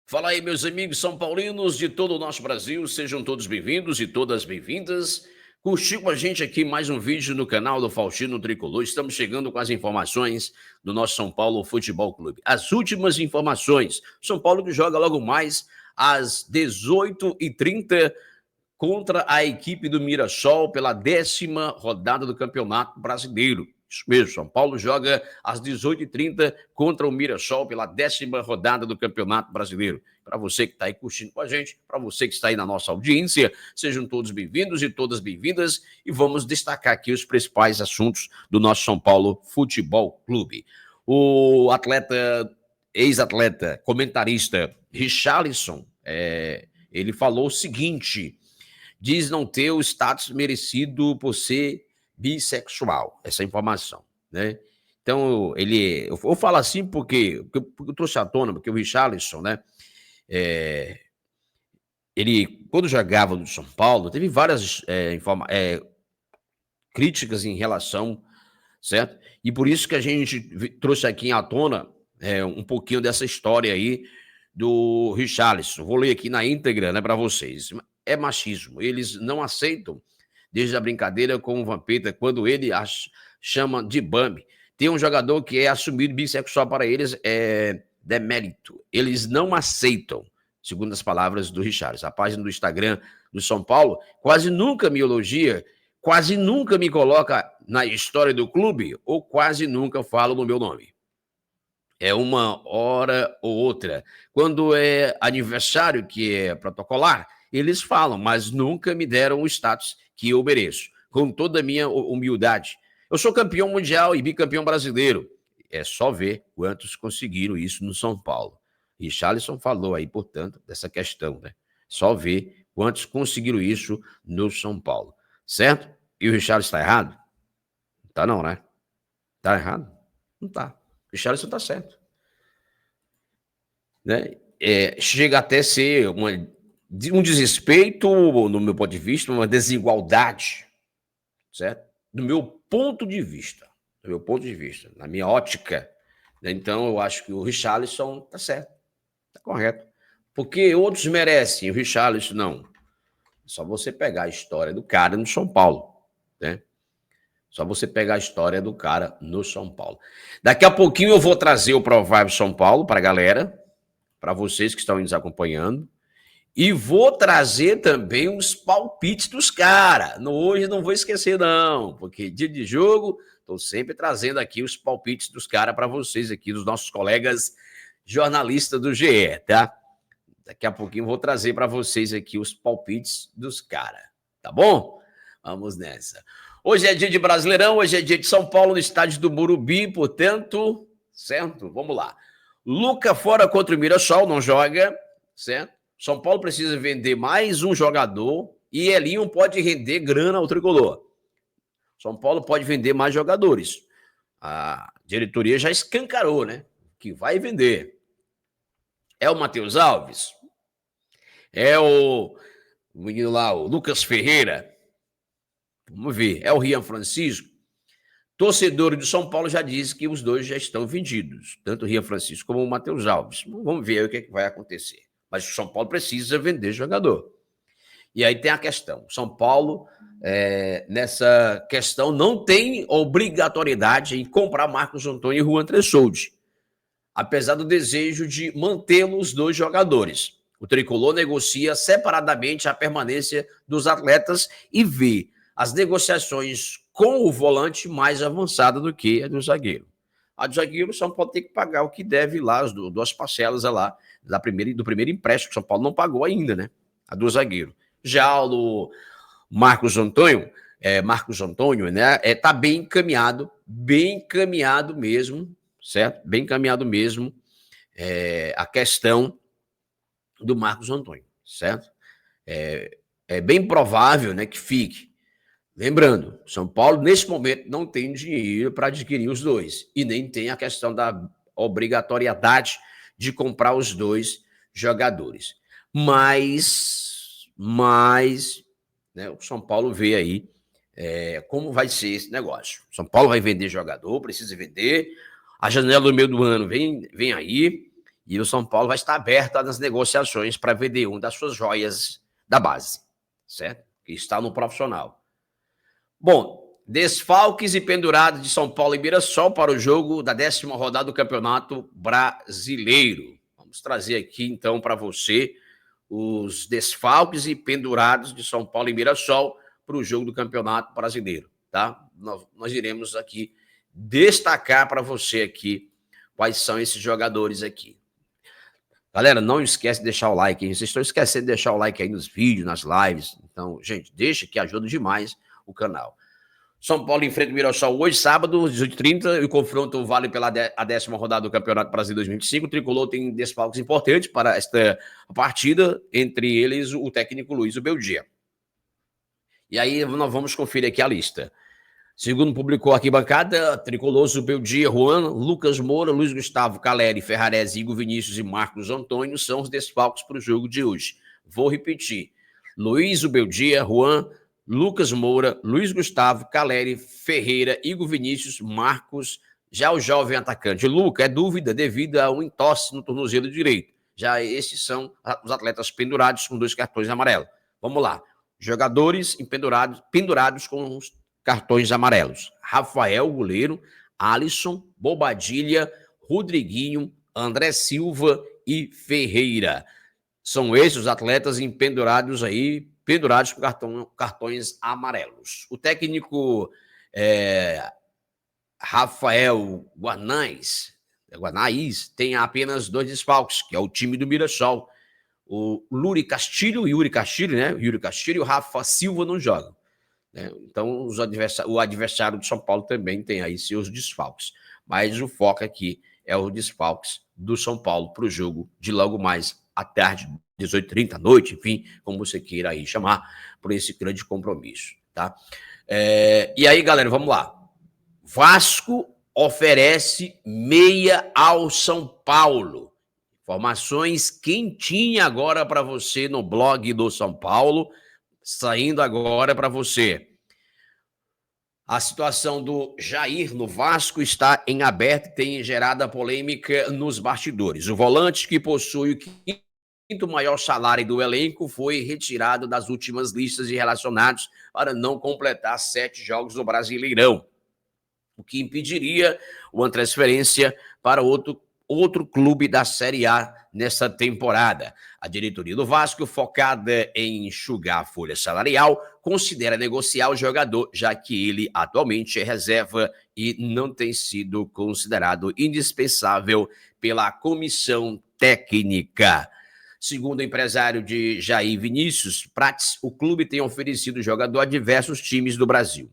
Fala aí, meus amigos são paulinos de todo o nosso Brasil, sejam todos bem-vindos e todas bem-vindas. Curtiu com a gente aqui mais um vídeo no canal do Faustino Tricolor. Estamos chegando com as informações do nosso São Paulo Futebol Clube. As últimas informações. São Paulo que joga logo mais às 18h30 contra a equipe do Mirassol pela 10ª rodada do Campeonato Brasileiro. Isso mesmo, São Paulo joga às 18h30 contra o Mirassol pela 10ª rodada do Campeonato Brasileiro. Para você que está aí curtindo com a gente, para você que está aí na nossa audiência, sejam todos bem-vindos e todas bem-vindas e vamos destacar aqui os principais assuntos do nosso São Paulo Futebol Clube. O ex-atleta, comentarista Richarlison, ele falou o seguinte: diz não ter o status merecido por ser bissexual, essa informação, né? Então, eu falo assim porque eu trouxe à tona, porque o Richarlison, né, ele, quando jogava no São Paulo, teve várias críticas em relação, certo? E por isso que a gente trouxe aqui à tona um pouquinho dessa história aí do Richarlison. Vou ler aqui na íntegra, né, para vocês. É machismo. Eles não aceitam desde a brincadeira com o Vampeta, quando ele chama de Bambi. Tem um jogador que é assumido bissexual, para eles é demérito. Eles não aceitam, segundo as palavras do Richarlison. A página do Instagram do São Paulo quase nunca me elogia, quase nunca me coloca na história do clube ou quase nunca falo no meu nome. É uma hora ou outra. Quando é aniversário, que é protocolar, eles falam, mas nunca me deram o status que eu mereço, com toda a minha humildade. Eu sou campeão mundial e bicampeão brasileiro. É só ver quantos conseguiram isso no São Paulo. Richarlison falou aí, portanto, dessa questão, né? Só ver quantos conseguiram isso no São Paulo, certo? E o Richarlison está errado? Tá não, né? Tá errado? Não tá. O Richarlison tá certo, né? Chega até ser um desrespeito, no meu ponto de vista, uma desigualdade, certo? Do meu ponto de vista, na minha ótica, né? Então eu acho que o Richarlison tá certo, tá correto. Porque outros merecem, o Richarlison não. É só você pegar a história do cara no São Paulo, né? Só você pegar a história do cara no São Paulo. Daqui a pouquinho eu vou trazer o Provável São Paulo para a galera, para vocês que estão nos acompanhando. E vou trazer também os palpites dos caras. Hoje não vou esquecer, não, porque dia de jogo, estou sempre trazendo aqui os palpites dos caras para vocês aqui, dos nossos colegas jornalistas do GE, tá? Daqui a pouquinho eu vou trazer para vocês aqui os palpites dos caras, tá bom? Vamos nessa. Hoje é dia de Brasileirão, hoje é dia de São Paulo, no estádio do Morumbi, portanto, certo? Vamos lá. Luca fora contra o Mirassol, não joga, certo? São Paulo precisa vender mais um jogador e Elinho pode render grana ao tricolor. São Paulo pode vender mais jogadores. A diretoria já escancarou, né? Que vai vender. É o Matheus Alves? É o menino lá, o Lucas Ferreira? Vamos ver. É o Rian Francisco? Torcedor do São Paulo já diz que os dois já estão vendidos, tanto o Rian Francisco como o Matheus Alves. Vamos ver aí o que vai acontecer. Mas o São Paulo precisa vender jogador. E aí tem a questão. São Paulo, nessa questão, não tem obrigatoriedade em comprar Marcos Antônio e Juan Tressoldi, apesar do desejo de mantê-los dois jogadores. O Tricolor negocia separadamente a permanência dos atletas e vê as negociações com o volante mais avançada do que a do zagueiro. A do zagueiro, o São Paulo tem que pagar o que deve lá, as duas parcelas lá do primeiro empréstimo, que o São Paulo não pagou ainda, né? A do zagueiro. Já o Marcos Antônio, né? Tá bem encaminhado mesmo, certo? Bem encaminhado mesmo a questão do Marcos Antônio, certo? É bem provável, né, que fique. Lembrando, São Paulo, nesse momento, não tem dinheiro para adquirir os dois. E nem tem a questão da obrigatoriedade de comprar os dois jogadores. Mas né, o São Paulo vê aí como vai ser esse negócio. São Paulo vai vender jogador, precisa vender. A janela do meio do ano vem aí. E o São Paulo vai estar aberto nas negociações para vender uma das suas joias da base, certo? Que está no profissional. Bom, desfalques e pendurados de São Paulo e Mirassol para o jogo da 10ª rodada do Campeonato Brasileiro. Vamos trazer aqui, então, para você os desfalques e pendurados de São Paulo e Mirassol para o jogo do Campeonato Brasileiro, tá? Nós iremos aqui destacar para você aqui quais são esses jogadores aqui. Galera, não esquece de deixar o like, hein? Vocês estão esquecendo de deixar o like aí nos vídeos, nas lives. Então, gente, deixa que ajuda demais o canal. São Paulo enfrenta o Mirassol hoje, sábado, 18h30, e o confronto vale pela 10ª rodada do Campeonato Brasileiro 2025. O Tricolor tem desfalques importantes para esta partida, entre eles o técnico Luiz Beldia. E aí nós vamos conferir aqui a lista. Segundo publicou aqui bancada, Tricolor, Beldia, Juan, Lucas Moura, Luiz Gustavo, Caleri, Ferrarese, Igor Vinícius e Marcos Antônio são os desfalques para o jogo de hoje. Vou repetir. Luiz Beldia, Juan, Lucas Moura, Luiz Gustavo, Caleri, Ferreira, Igor Vinícius, Marcos, já o jovem atacante Luca é dúvida devido a um entorse no tornozelo direito. Já esses são os atletas pendurados com 2 cartões amarelos. Vamos lá. Jogadores pendurados com os cartões amarelos. Rafael, goleiro, Alisson, Bobadilha, Rodriguinho, André Silva e Ferreira. São esses os atletas pendurados com cartões amarelos. O técnico Rafael Guanais tem apenas 2 desfalques, que é o time do Mirassol. O Yuri Castilho, né? Yuri Castilho e o Rafa Silva não jogam. Né? Então, o adversário de São Paulo também tem aí seus desfalques. Mas o foco aqui é os desfalques do São Paulo para o jogo de logo mais à tarde, 18h30, à noite, enfim, como você queira aí chamar, por esse grande compromisso, tá? E aí, galera, vamos lá. Vasco oferece meia ao São Paulo. Informações quentinhas agora para você no blog do São Paulo, saindo agora para você. A situação do Jair no Vasco está em aberto e tem gerado a polêmica nos bastidores. O volante, que possui o quinto maior salário do elenco, foi retirado das últimas listas de relacionados para não completar 7 jogos no Brasileirão, o que impediria uma transferência para outro clube da Série A nessa temporada. A diretoria do Vasco, focada em enxugar a folha salarial, considera negociar o jogador, já que ele atualmente é reserva e não tem sido considerado indispensável pela comissão técnica. Segundo o empresário de Jair Vinícius Prates, o clube tem oferecido o jogador a diversos times do Brasil.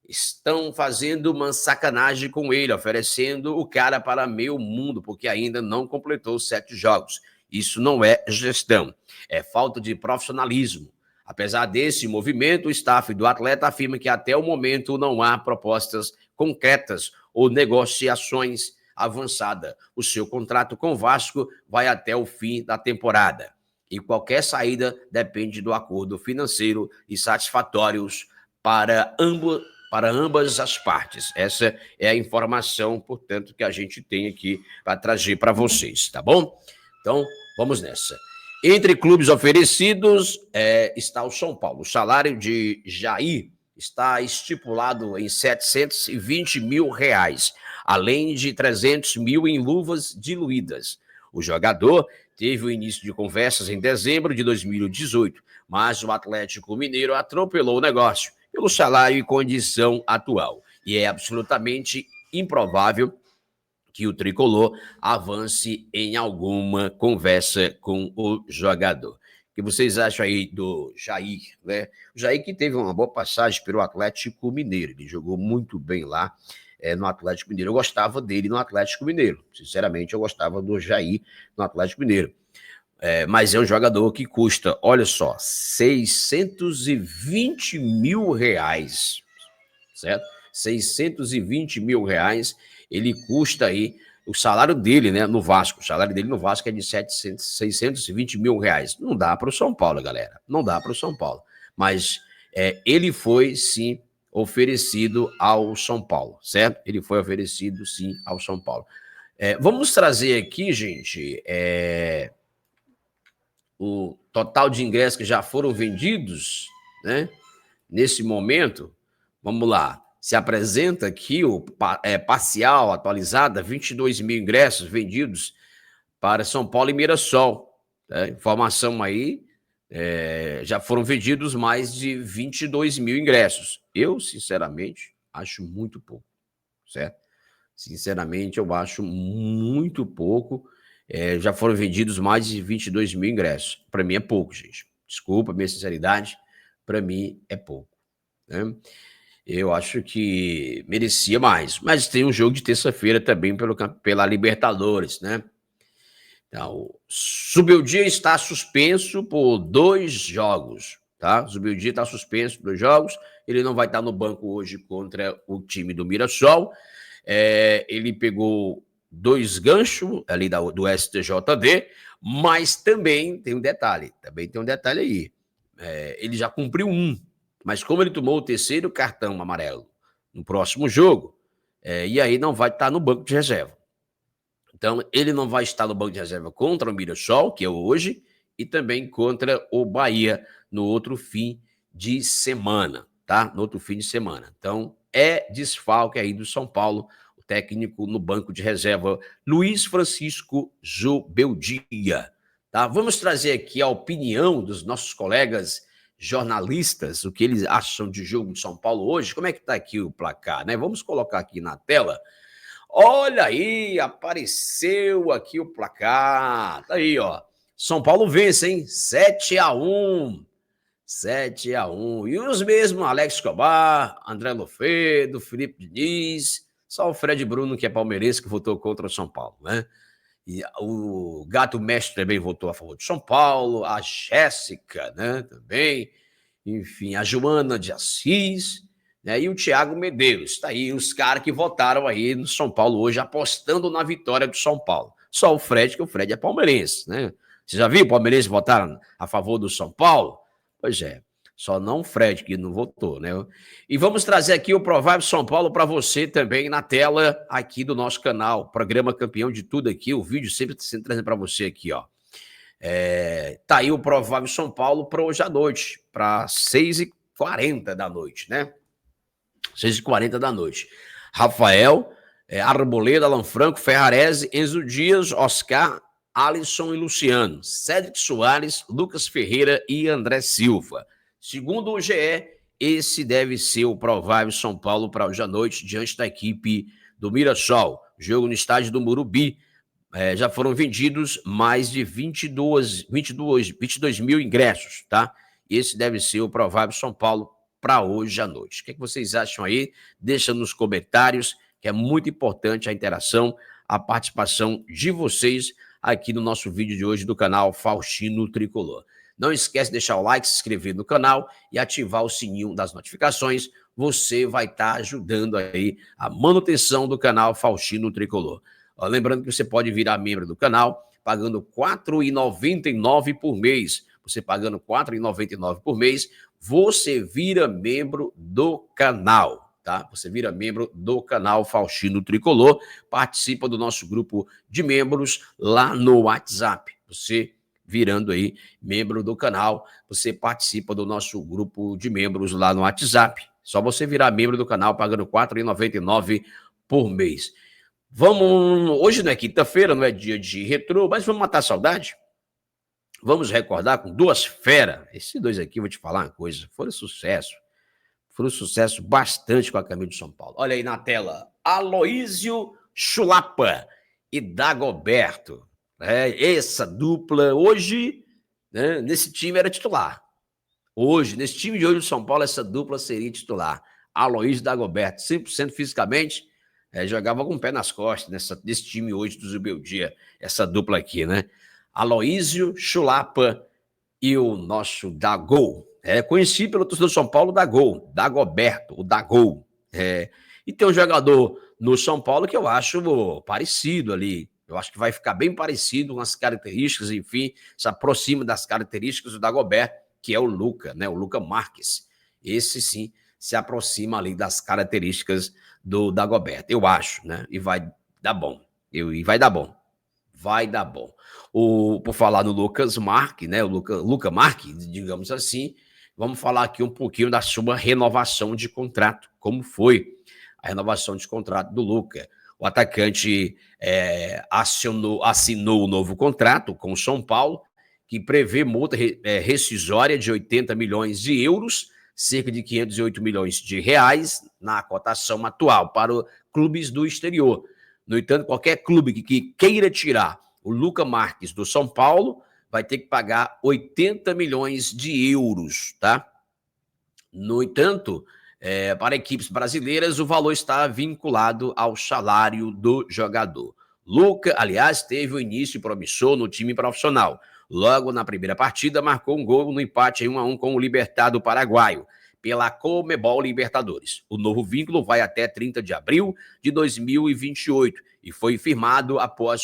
Estão fazendo uma sacanagem com ele, oferecendo o cara para meio mundo, porque ainda não completou 7 jogos. Isso não é gestão, é falta de profissionalismo. Apesar desse movimento, o staff do atleta afirma que até o momento não há propostas concretas ou negociações avançadas. O seu contrato com o Vasco vai até o fim da temporada. E qualquer saída depende do acordo financeiro e satisfatórios para ambas as partes. Essa é a informação, portanto, que a gente tem aqui para trazer para vocês, tá bom? Então, vamos nessa. Entre clubes oferecidos está o São Paulo. O salário de Jair está estipulado em R$720 mil, além de 300 mil em luvas diluídas. O jogador teve o início de conversas em dezembro de 2018, mas o Atlético Mineiro atropelou o negócio pelo salário e condição atual. E é absolutamente improvável que o Tricolor avance em alguma conversa com o jogador. O que vocês acham aí do Jair, né? O Jair que teve uma boa passagem pelo Atlético Mineiro, ele jogou muito bem lá no Atlético Mineiro. Eu gostava dele no Atlético Mineiro, sinceramente eu gostava do Jair no Atlético Mineiro. Mas é um jogador que custa, olha só, R$620 mil, certo? R$620 mil, ele custa aí, o salário dele, né, no Vasco, o salário dele no Vasco é de 620 mil reais. Não dá para o São Paulo, galera, não dá para o São Paulo, mas ele foi, sim, oferecido ao São Paulo, certo? Ele foi oferecido, sim, ao São Paulo. Vamos trazer aqui, gente, o total de ingressos que já foram vendidos, né? Nesse momento, vamos lá. Se apresenta aqui o parcial atualizada, 22 mil ingressos vendidos para São Paulo e Mirassol. Informação aí, já foram vendidos mais de 22 mil ingressos. Eu, sinceramente, acho muito pouco, certo? Sinceramente, eu acho muito pouco. Já foram vendidos mais de 22 mil ingressos. Para mim é pouco, gente. Desculpa a minha sinceridade, para mim é pouco, né? Eu acho que merecia mais. Mas tem um jogo de terça-feira também pela Libertadores, né? Então, o Zubeldia está suspenso por 2 jogos, tá? O Zubeldia está suspenso por 2 jogos. Ele não vai estar no banco hoje contra o time do Mirassol. Ele pegou 2 ganchos ali do STJD, mas também tem um detalhe. Aí. Ele já cumpriu 1, mas como ele tomou o 3º cartão amarelo no próximo jogo, e aí não vai estar no banco de reserva. Então, ele não vai estar no banco de reserva contra o Mirassol, que é hoje, e também contra o Bahia no outro fim de semana, tá? No outro fim de semana. Então, desfalque aí do São Paulo, o técnico no banco de reserva, Luiz Francisco Zubeldia, tá? Vamos trazer aqui a opinião dos nossos colegas jornalistas, o que eles acham de jogo de São Paulo hoje. Como é que tá aqui o placar, né? Vamos colocar aqui na tela. Olha aí, apareceu aqui o placar. Tá aí, ó. São Paulo vence, hein? 7-1. 7-1. E os mesmos, Alex Escobar, André Lofedo, Felipe Diniz, só o Fred Bruno, que é palmeirense, que votou contra o São Paulo, né? E o Gato Mestre também votou a favor de São Paulo, a Jéssica, né, também, enfim, a Joana de Assis, né, e o Thiago Medeiros. Está aí os caras que votaram aí no São Paulo hoje, apostando na vitória do São Paulo. Só o Fred, que o Fred é palmeirense, né? Você já viu o palmeirense votar a favor do São Paulo? Pois é. Só não o Fred, que não votou, né? E vamos trazer aqui o Provável São Paulo para você também na tela aqui do nosso canal. Programa Campeão de Tudo aqui, o vídeo sempre sendo trazendo para você aqui, ó. Tá aí o Provável São Paulo para hoje à noite, para 6h40 da noite, né? 6h40 da noite. Rafael, Arboleda, Alan Franco, Ferrarese, Enzo Dias, Oscar, Alisson e Luciano, Cédric Soares, Lucas Ferreira e André Silva. Segundo o GE, esse deve ser o provável São Paulo para hoje à noite, diante da equipe do Mirassol. Jogo no estádio do Morumbi. Já foram vendidos mais de 22 mil ingressos, tá? Esse deve ser o provável São Paulo para hoje à noite. O que vocês acham aí? Deixa nos comentários, que é muito importante a interação, a participação de vocês aqui no nosso vídeo de hoje do canal Faustino Tricolor. Não esquece de deixar o like, se inscrever no canal e ativar o sininho das notificações. Você vai estar ajudando aí a manutenção do canal Faustino Tricolor. Lembrando que você pode virar membro do canal pagando R$ 4,99 por mês. Você pagando R$ 4,99 por mês, você vira membro do canal, tá? Você vira membro do canal Faustino Tricolor, participa do nosso grupo de membros lá no WhatsApp. Você virando aí membro do canal, você participa do nosso grupo de membros lá no WhatsApp. Só você virar membro do canal pagando R$ 4,99 por mês. Hoje não é quinta-feira, não é dia de retrô, mas vamos matar a saudade? Vamos recordar com 2 feras. Esses 2 aqui, vou te falar uma coisa, foram sucesso bastante com a camisa de São Paulo. Olha aí na tela, Aloísio Chulapa e Dagoberto. Essa dupla hoje, né, nesse time era titular. Hoje, nesse time de hoje do São Paulo, essa dupla seria titular. Aloísio e Dagoberto, 100% fisicamente, jogava com o pé nas costas nesse time hoje do Zubeldia, essa dupla aqui, né? Aloísio Chulapa e o nosso Dagol. Conhecido pelo torcedor do São Paulo, Dagoberto, o Dagol. E tem um jogador no São Paulo que eu acho parecido ali. Eu acho que vai ficar bem parecido com as características, enfim, se aproxima das características do Dagoberto, que é o Luca, né? O Luca Marques. Esse sim se aproxima ali das características do Dagoberto, eu acho, né? E vai dar bom. E vai dar bom. Vai dar bom. Por falar no Lucas Marques, né? O Luca Marques, digamos assim, vamos falar aqui um pouquinho da sua renovação de contrato. Como foi a renovação de contrato do Luca? O atacante assinou o novo contrato com o São Paulo, que prevê multa rescisória de 80 milhões de euros, cerca de 508 milhões de reais, na cotação atual, para clubes do exterior. No entanto, qualquer clube que queira tirar o Luca Marques do São Paulo vai ter que pagar 80 milhões de euros, tá? No entanto, para equipes brasileiras, o valor está vinculado ao salário do jogador. Luca, aliás, teve o início promissor no time profissional. Logo na primeira partida, marcou um gol no empate em 1-1 com o Libertad paraguaio, pela Conmebol Libertadores. O novo vínculo vai até 30 de abril de 2028 e foi firmado após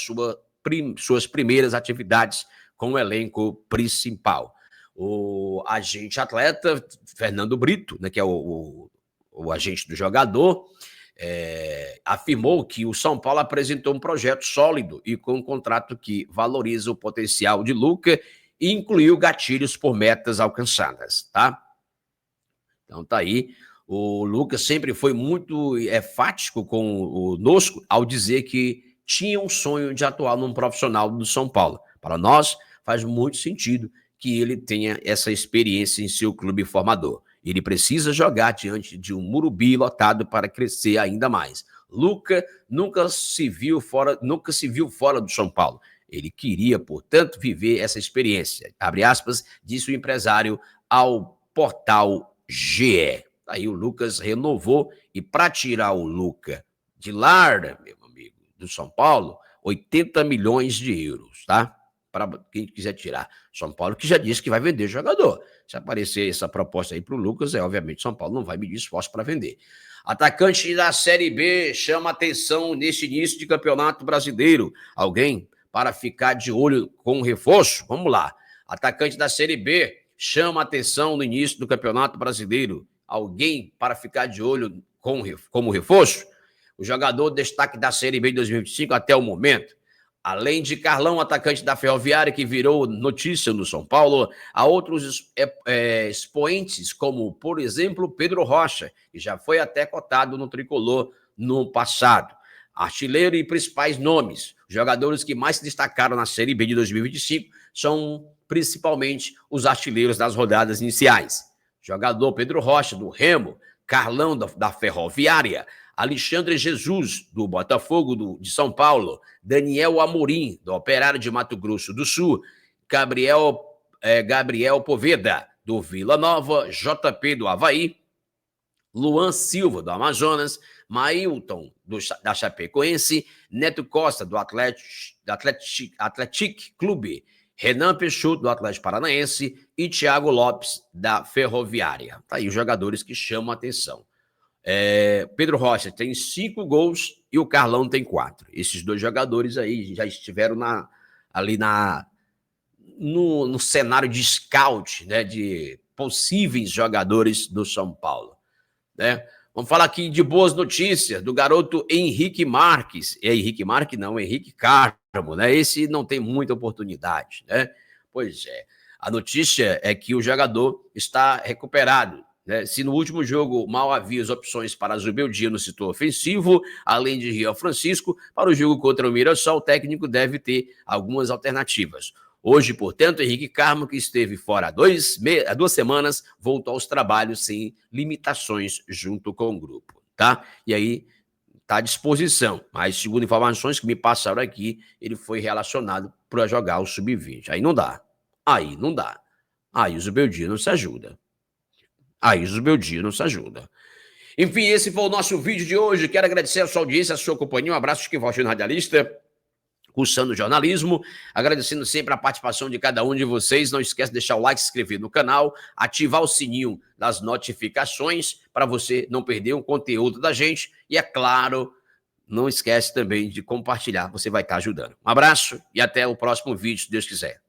suas primeiras atividades com o elenco principal. O agente atleta, Fernando Brito, né, que é o agente do jogador, afirmou que o São Paulo apresentou um projeto sólido e com um contrato que valoriza o potencial de Luca e incluiu gatilhos por metas alcançadas, tá? Então tá aí, o Lucas sempre foi muito enfático conosco ao dizer que tinha um sonho de atuar num profissional do São Paulo. Para nós, faz muito sentido que ele tenha essa experiência em seu clube formador. Ele precisa jogar diante de um Morumbi lotado para crescer ainda mais. Luca nunca se viu fora do São Paulo. Ele queria, portanto, viver essa experiência. Abre aspas, disse o empresário ao portal GE. Aí o Lucas renovou e para tirar o Luca de lá, meu amigo, do São Paulo, 80 milhões de euros, tá? Para quem quiser tirar. São Paulo que já disse que vai vender jogador. Se aparecer essa proposta aí para o Lucas, obviamente São Paulo não vai medir esforço para vender. Atacante da Série B chama atenção neste início de campeonato brasileiro. Alguém para ficar de olho com o reforço? Vamos lá. Atacante da Série B chama atenção no início do Campeonato Brasileiro. Alguém para ficar de olho como reforço? O jogador destaque da Série B de 2025 até o momento. Além de Carlão, atacante da Ferroviária, que virou notícia no São Paulo, há outros expoentes, como, por exemplo, Pedro Rocha, que já foi até cotado no Tricolor no passado. Artilheiro e principais nomes. Os jogadores que mais se destacaram na Série B de 2025 são principalmente os artilheiros das rodadas iniciais. Jogador Pedro Rocha, do Remo, Carlão, da Ferroviária, Alexandre Jesus, do Botafogo de São Paulo, Daniel Amorim, do Operário de Mato Grosso do Sul, Gabriel Poveda, do Vila Nova, JP, do Avaí, Luan Silva, do Amazonas, Mailton, da Chapecoense, Neto Costa, do Atlético Clube, Renan Peixoto, do Atlético Paranaense, e Thiago Lopes, da Ferroviária. Tá aí os jogadores que chamam a atenção. Pedro Rocha tem 5 gols e o Carlão tem 4. Esses dois jogadores aí já estiveram no cenário de scout, né, de possíveis jogadores do São Paulo, né? Vamos falar aqui de boas notícias do garoto Henrique Marques. Henrique Marques não, Henrique Carmo, né? Esse não tem muita oportunidade, né? Pois é. A notícia é que o jogador está recuperado, né? Se no último jogo mal havia as opções para Zubeldia no setor ofensivo, além de Riel Francisco, para o jogo contra o Mirassol, o técnico deve ter algumas alternativas. Hoje, portanto, Henrique Carmo, que esteve fora há 2 semanas, voltou aos trabalhos sem limitações junto com o grupo, tá? E aí está à disposição, mas segundo informações que me passaram aqui, ele foi relacionado para jogar o Sub-20. Aí não dá. Aí o Zubeldia não se ajuda. Enfim, esse foi o nosso vídeo de hoje. Quero agradecer a sua audiência, a sua companhia. Um abraço de Valtinho Radialista, cursando jornalismo, agradecendo sempre a participação de cada um de vocês. Não esquece de deixar o like, se inscrever no canal, ativar o sininho das notificações para você não perder um conteúdo da gente. E, é claro, não esquece também de compartilhar, você vai estar ajudando. Um abraço e até o próximo vídeo, se Deus quiser.